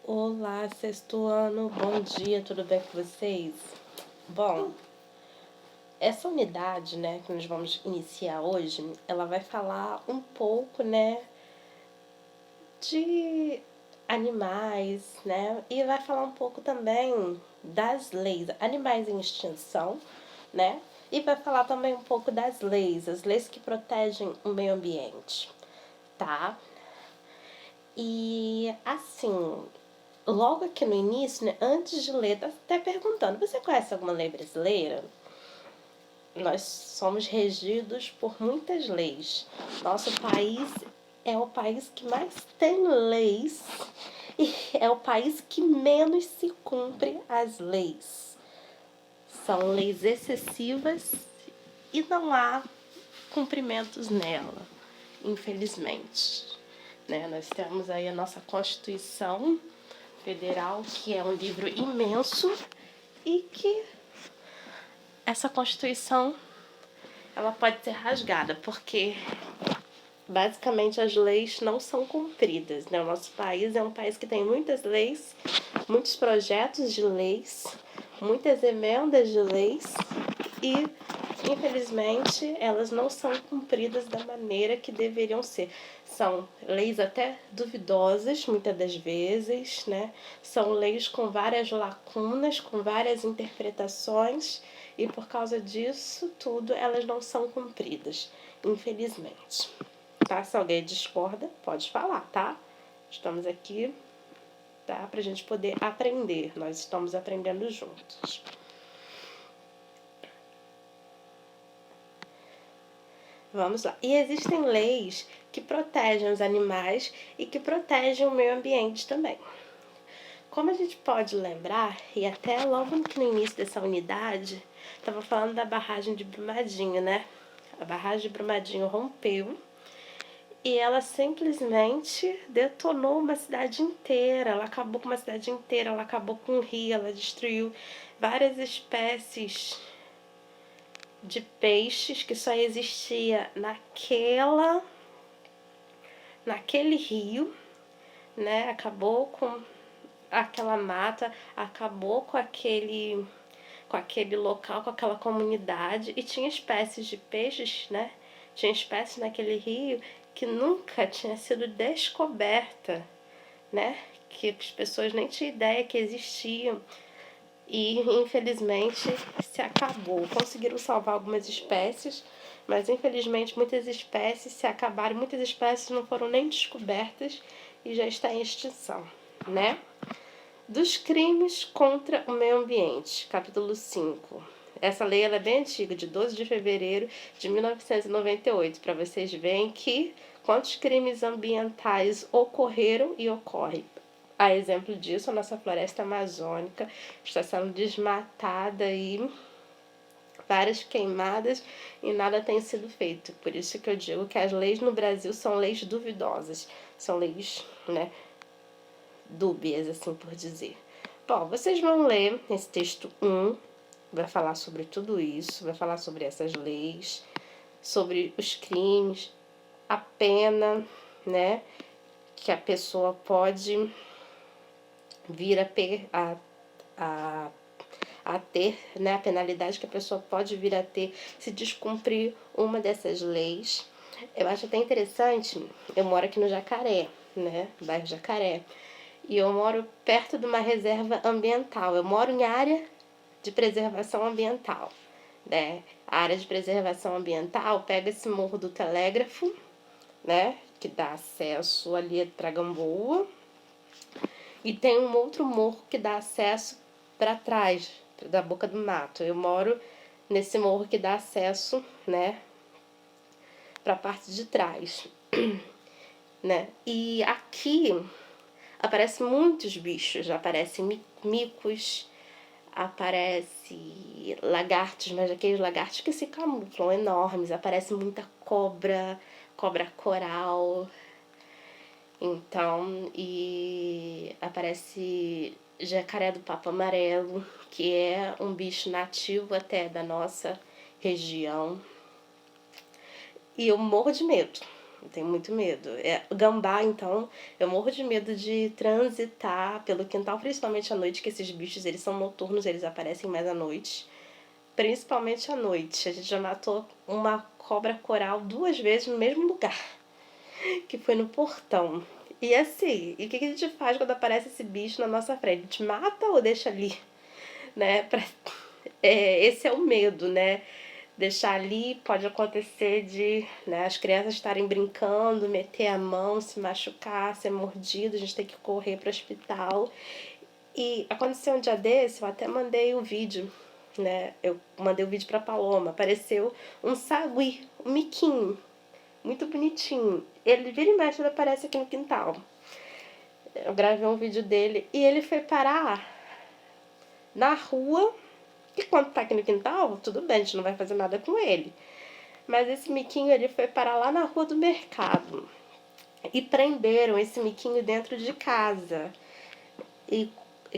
Olá, sexto ano, bom dia, tudo bem com vocês? Bom, essa unidade, né, que nós vamos iniciar hoje, ela vai falar um pouco, né, de animais, né, e vai falar um pouco também das leis, animais em extinção, né, e vai falar também um pouco das leis, as leis que protegem o meio ambiente, tá? E assim, logo aqui no início, né, antes de ler, tá até perguntando: você conhece alguma lei brasileira? Nós somos regidos por muitas leis. Nosso país é o país que mais tem leis e é o país que menos se cumpre as leis. São leis excessivas e não há cumprimentos nela, infelizmente. Né? Nós temos aí a nossa Constituição Federal, que é um livro imenso e que essa Constituição ela pode ser rasgada, porque basicamente as leis não são cumpridas. Né? O nosso país é um país que tem muitas leis, muitos projetos de leis, muitas emendas de leis e infelizmente elas não são cumpridas da maneira que deveriam ser. São leis até duvidosas, muitas das vezes, né? São leis com várias lacunas, com várias interpretações, e por causa disso tudo elas não são cumpridas, infelizmente. Tá? Se alguém discorda, pode falar, tá? Estamos aqui, tá? Pra gente poder aprender. Nós estamos aprendendo juntos. Vamos lá. E existem leis que protegem os animais e que protegem o meio ambiente também. Como a gente pode lembrar, e até logo no início dessa unidade, estava falando da barragem de Brumadinho, né? A barragem de Brumadinho rompeu e ela simplesmente detonou uma cidade inteira. Ela acabou com uma cidade inteira, ela acabou com um rio, ela destruiu várias espécies de peixes que só existia naquele rio, né? Acabou com aquela mata, acabou com aquele local, com aquela comunidade, e tinha espécies de peixes, né? Tinha espécies naquele rio que nunca tinha sido descoberta, né? Que as pessoas nem tinham ideia que existiam. E infelizmente se acabou. Conseguiram salvar algumas espécies, mas infelizmente muitas espécies se acabaram, muitas espécies não foram nem descobertas e já está em extinção, né? Dos crimes contra o meio ambiente, capítulo 5. Essa lei ela é bem antiga, de 12 de fevereiro de 1998, para vocês verem que quantos crimes ambientais ocorreram e ocorrem. A exemplo disso, a nossa floresta amazônica está sendo desmatada e várias queimadas e nada tem sido feito. Por isso que eu digo que as leis no Brasil são leis duvidosas, são leis, né, dúbias, assim por dizer. Bom, vocês vão ler esse texto 1, vai falar sobre tudo isso, vai falar sobre essas leis, sobre os crimes, a pena, né, que a pessoa pode vir a ter, né, a penalidade que a pessoa pode vir a ter se descumprir uma dessas leis. Eu acho até interessante, eu moro aqui no Jacaré, né, bairro Jacaré, e eu moro perto de uma reserva ambiental, eu moro em área de preservação ambiental, né, a área de preservação ambiental pega esse Morro do Telégrafo, né, que dá acesso ali para Gamboa, e tem um outro morro que dá acesso para trás, da Boca do Mato. Eu moro nesse morro que dá acesso, né, para a parte de trás, né? E aqui aparecem muitos bichos, aparecem micos, aparece lagartos, mas aqueles lagartos que se camuflam enormes, aparece muita cobra, cobra coral. Então, e aparece jacaré do papo amarelo, que é um bicho nativo até da nossa região. E eu morro de medo, Eu tenho muito medo. Gambá, então, eu morro de medo de transitar pelo quintal, principalmente à noite, que esses bichos, eles são noturnos, eles aparecem mais à noite. Principalmente à noite. A gente já matou uma cobra coral 2 vezes no mesmo lugar, que foi no portão. E assim, e o que a gente faz quando aparece esse bicho na nossa frente? A gente mata ou deixa ali? Né? Esse é o medo, né? Deixar ali pode acontecer de, né, as crianças estarem brincando, meter a mão, se machucar, ser mordido, a gente tem que correr para o hospital. E aconteceu um dia desse, eu até mandei o vídeo, né? Eu mandei o vídeo pra Paloma, apareceu um sagui, um miquinho, muito bonitinho. Ele vira e mexe, ele aparece aqui no quintal. Eu gravei um vídeo dele e ele foi parar na rua. E quando tá aqui no quintal, tudo bem, a gente não vai fazer nada com ele. Mas esse miquinho, ele foi parar lá na rua do mercado. E prenderam esse miquinho dentro de casa. E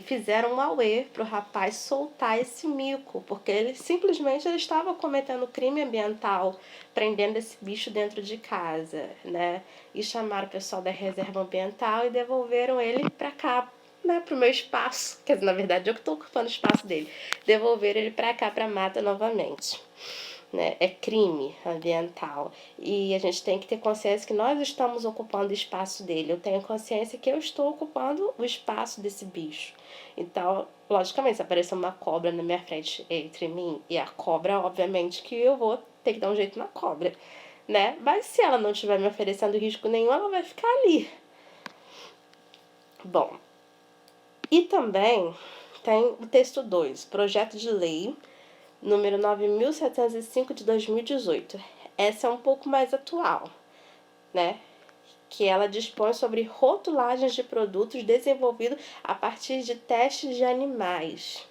fizeram um auê pro rapaz soltar esse mico, porque ele simplesmente ele estava cometendo crime ambiental, prendendo esse bicho dentro de casa, né? E chamaram o pessoal da reserva ambiental e devolveram ele para cá, né, pro meu espaço, quer dizer, na verdade eu que estou ocupando o espaço dele, devolveram ele para cá, para mata novamente. Né? É crime ambiental. E a gente tem que ter consciência que nós estamos ocupando o espaço dele. Eu tenho consciência que eu estou ocupando o espaço desse bicho. Então, logicamente, se aparecer uma cobra na minha frente entre mim e a cobra, obviamente que eu vou ter que dar um jeito na cobra, né? Mas se ela não estiver me oferecendo risco nenhum, ela vai ficar ali. Bom, e também tem o texto 2, projeto de lei número 9.705 de 2018. Essa é um pouco mais atual, né? Que ela dispõe sobre rotulagens de produtos desenvolvidos a partir de testes de animais.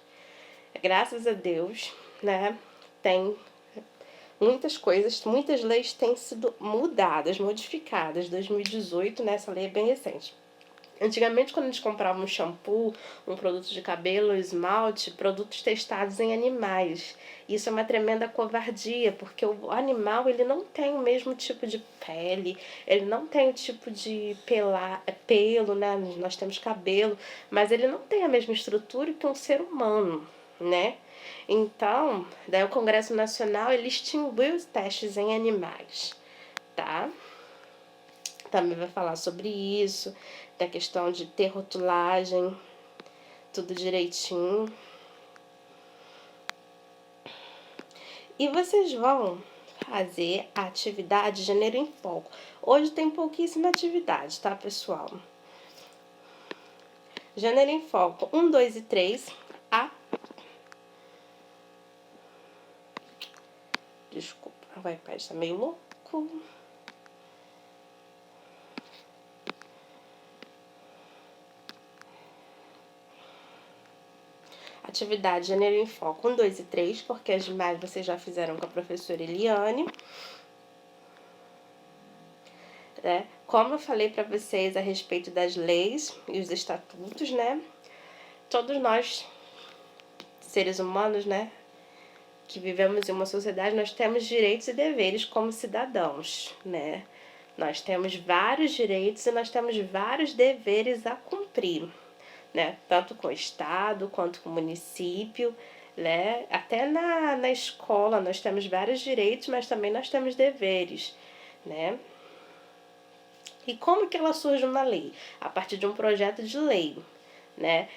Graças a Deus, né? Tem muitas coisas, muitas leis têm sido mudadas, modificadas. 2018, né? Essa lei é bem recente. Antigamente, quando a gente comprava um shampoo, um produto de cabelo, um esmalte, produtos testados em animais. Isso é uma tremenda covardia, porque o animal ele não tem o mesmo tipo de pele, ele não tem o tipo de pelo, né? Nós temos cabelo, mas ele não tem a mesma estrutura que um ser humano, né? Então, daí o Congresso Nacional ele extinguiu os testes em animais, tá? Também vai falar sobre isso, da questão de ter rotulagem, tudo direitinho. E vocês vão fazer a atividade Janeiro em Foco. Hoje tem pouquíssima atividade, tá, pessoal? Janeiro em Foco 1, 2 e 3. Desculpa, o iPad tá meio louco. Atividade Janeiro em Foco 1, 2 e 3, porque as demais vocês já fizeram com a professora Eliane. Né? Como eu falei para vocês a respeito das leis e os estatutos, né? Todos nós, seres humanos, né? Que vivemos em uma sociedade, nós temos direitos e deveres como cidadãos, né? Nós temos vários direitos e nós temos vários deveres a cumprir, né? Tanto com o Estado quanto com o município, né? Até na escola nós temos vários direitos, mas também nós temos deveres, né? E como que ela surge uma lei? A partir de um projeto de lei, né?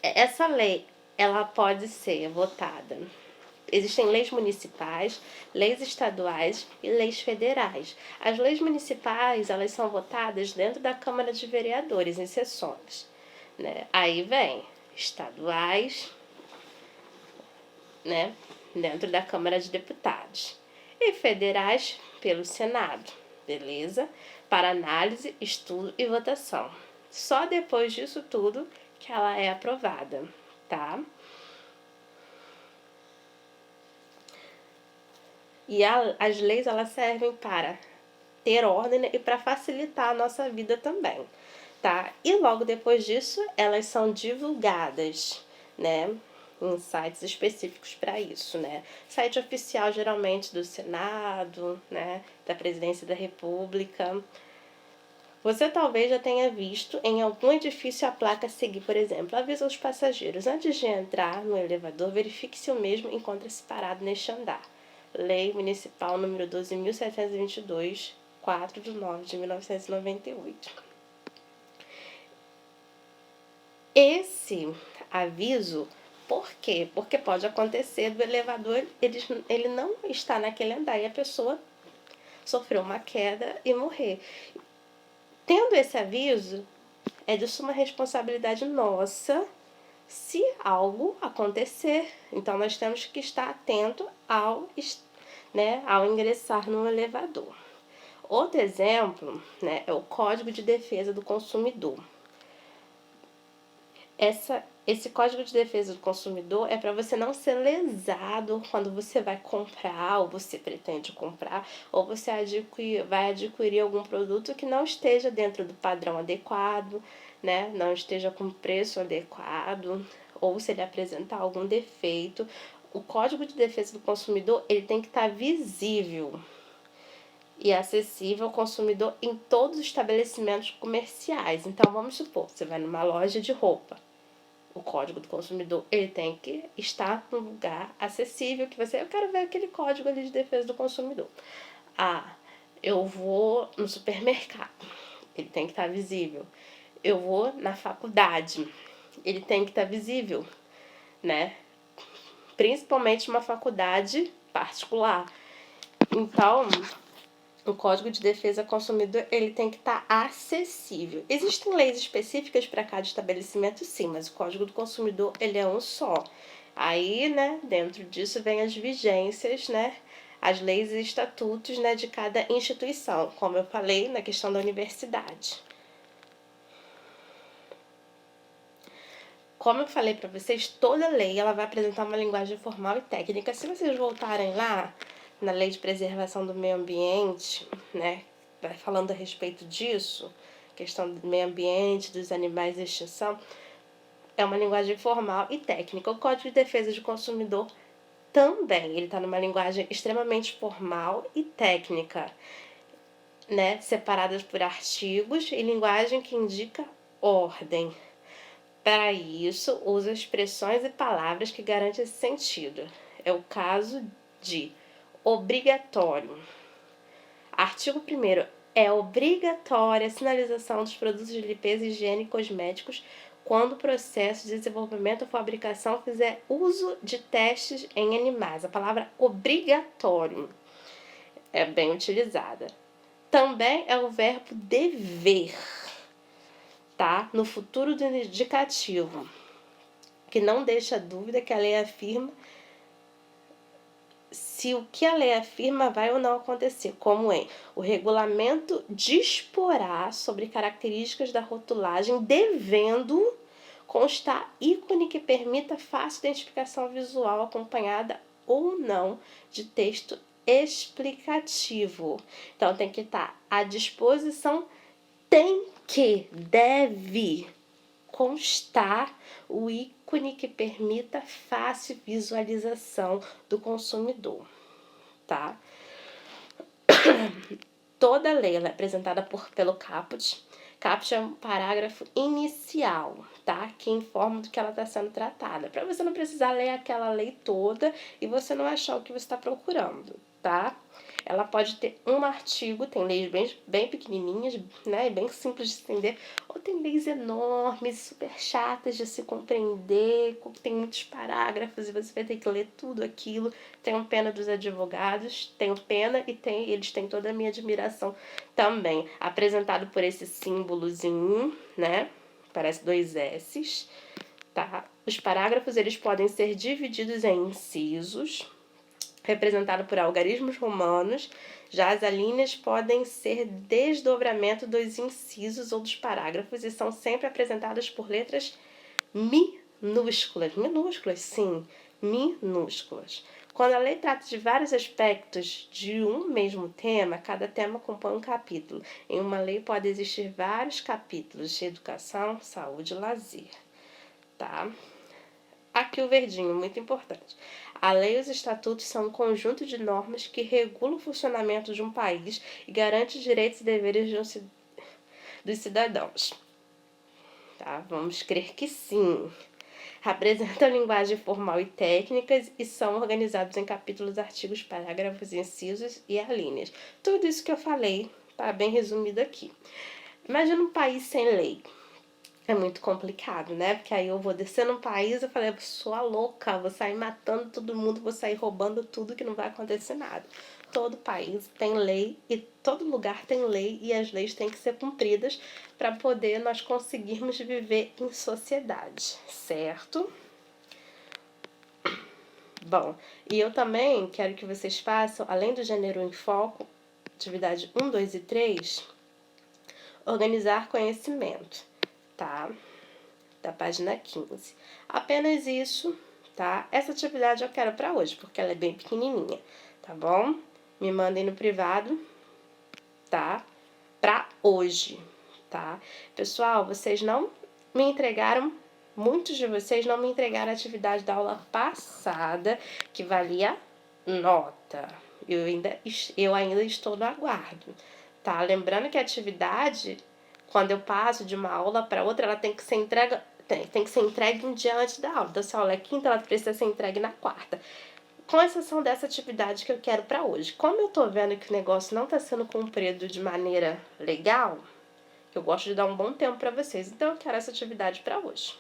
Essa lei, ela pode ser votada. Existem leis municipais, leis estaduais e leis federais. As leis municipais, elas são votadas dentro da Câmara de Vereadores, em sessões, né? Aí vem estaduais, né? Dentro da Câmara de Deputados. E federais pelo Senado, beleza? Para análise, estudo e votação. Só depois disso tudo que ela é aprovada, tá? E as leis, elas servem para ter ordem e para facilitar a nossa vida também, tá? E logo depois disso, elas são divulgadas, né? em sites específicos para isso, né? Site oficial, geralmente, do Senado, né? Da Presidência da República. Você talvez já tenha visto em algum edifício a placa seguir, por exemplo, avisa aos passageiros, antes de entrar no elevador, verifique se o mesmo encontra-se parado neste andar. Lei Municipal número 12.722, 4 de 9 de 1998. Esse aviso, por quê? Porque pode acontecer do elevador, ele não está naquele andar e a pessoa sofreu uma queda e morrer. Tendo esse aviso, é de suma responsabilidade nossa se algo acontecer. Então, nós temos que estar atento ao ingressar no elevador. Outro exemplo, né, é o Código de Defesa do Consumidor. Esse Código de Defesa do Consumidor é para você não ser lesado quando você vai comprar, ou você pretende comprar, ou você vai adquirir algum produto que não esteja dentro do padrão adequado, né? Não esteja com preço adequado, ou se ele apresentar algum defeito. O Código de Defesa do Consumidor, ele tem que estar visível e acessível ao consumidor em todos os estabelecimentos comerciais. Então, vamos supor, você vai numa loja de roupa. O Código do Consumidor, ele tem que estar num lugar acessível, que eu quero ver aquele código ali de defesa do consumidor. Eu vou no supermercado, ele tem que estar visível. Eu vou na faculdade, ele tem que estar visível, né? Principalmente uma faculdade particular. Então, o Código de Defesa do Consumidor, ele tem que estar acessível. Existem leis específicas para cada estabelecimento, sim, mas o Código do Consumidor, ele é um só. Aí, né, dentro disso vem as vigências, né, as leis e estatutos, né, de cada instituição, como eu falei na questão da universidade. Como eu falei para vocês, toda lei ela vai apresentar uma linguagem formal e técnica. Se vocês voltarem lá na Lei de Preservação do Meio Ambiente, né, vai falando a respeito disso, questão do meio ambiente, dos animais de extinção, é uma linguagem formal e técnica. O Código de Defesa do Consumidor também, ele está numa linguagem extremamente formal e técnica, né, separadas por artigos e linguagem que indica ordem. Para isso, usa expressões e palavras que garantem esse sentido. É o caso de obrigatório. Artigo 1º. É obrigatória a sinalização dos produtos de limpeza, higiene e cosméticos quando o processo de desenvolvimento ou fabricação fizer uso de testes em animais. A palavra obrigatório é bem utilizada. Também é o verbo dever, tá? No futuro do indicativo, que não deixa dúvida que a lei afirma se o que a lei afirma vai ou não acontecer, como o regulamento disporá sobre características da rotulagem, devendo constar ícone que permita fácil identificação visual acompanhada ou não de texto explicativo. Então, tem que estar à disposição, deve constar o ícone que permita fácil visualização do consumidor, tá? Toda lei ela é apresentada pelo caput. Caput é um parágrafo inicial, tá? Que informa do que ela está sendo tratada, para você não precisar ler aquela lei toda e você não achar o que você está procurando, tá? Ela pode ter um artigo, tem leis bem pequenininhas, né, bem simples de entender, ou tem leis enormes, super chatas de se compreender, tem muitos parágrafos e você vai ter que ler tudo aquilo. Tenho pena dos advogados, tenho pena e eles têm toda a minha admiração também. Apresentado por esse símbolozinho, né, parece 2 S's, tá? Os parágrafos, eles podem ser divididos em incisos, representado por algarismos romanos. Já as alíneas podem ser desdobramento dos incisos ou dos parágrafos e são sempre apresentadas por letras minúsculas. Minúsculas, sim, minúsculas. Quando a lei trata de vários aspectos de um mesmo tema, cada tema compõe um capítulo. Em uma lei pode existir vários capítulos de educação, saúde e lazer, tá? Aqui o verdinho, muito importante. A lei e os estatutos são um conjunto de normas que regulam o funcionamento de um país e garante os direitos e deveres dos cidadãos. Tá? Vamos crer que sim. Representam linguagem formal e técnicas e são organizados em capítulos, artigos, parágrafos, incisos e alíneas. Tudo isso que eu falei tá bem resumido aqui. Imagina um país sem lei. É muito complicado, né? Porque aí eu vou descer num país, eu falei, eu sou a louca, vou sair matando todo mundo, vou sair roubando tudo que não vai acontecer nada. Todo país tem lei e todo lugar tem lei e as leis têm que ser cumpridas para poder nós conseguirmos viver em sociedade, certo? Bom, e eu também quero que vocês façam, além do gênero em foco, atividade 1, 2 e 3, organizar conhecimento, tá? Da página 15. Apenas isso, tá? Essa atividade eu quero para hoje, porque ela é bem pequenininha, tá bom? Me mandem no privado, tá? Para hoje, tá? Pessoal, vocês não me entregaram, muitos de vocês não me entregaram a atividade da aula passada, que valia nota. Eu ainda estou no aguardo, tá? Lembrando que a atividade, quando eu passo de uma aula para outra, ela tem que ser entregue, tem que ser entregue um dia antes da aula. Então, se a aula é quinta, ela precisa ser entregue na quarta. Com exceção dessa atividade que eu quero para hoje. Como eu tô vendo que o negócio não está sendo cumprido de maneira legal, eu gosto de dar um bom tempo para vocês. Então, eu quero essa atividade para hoje.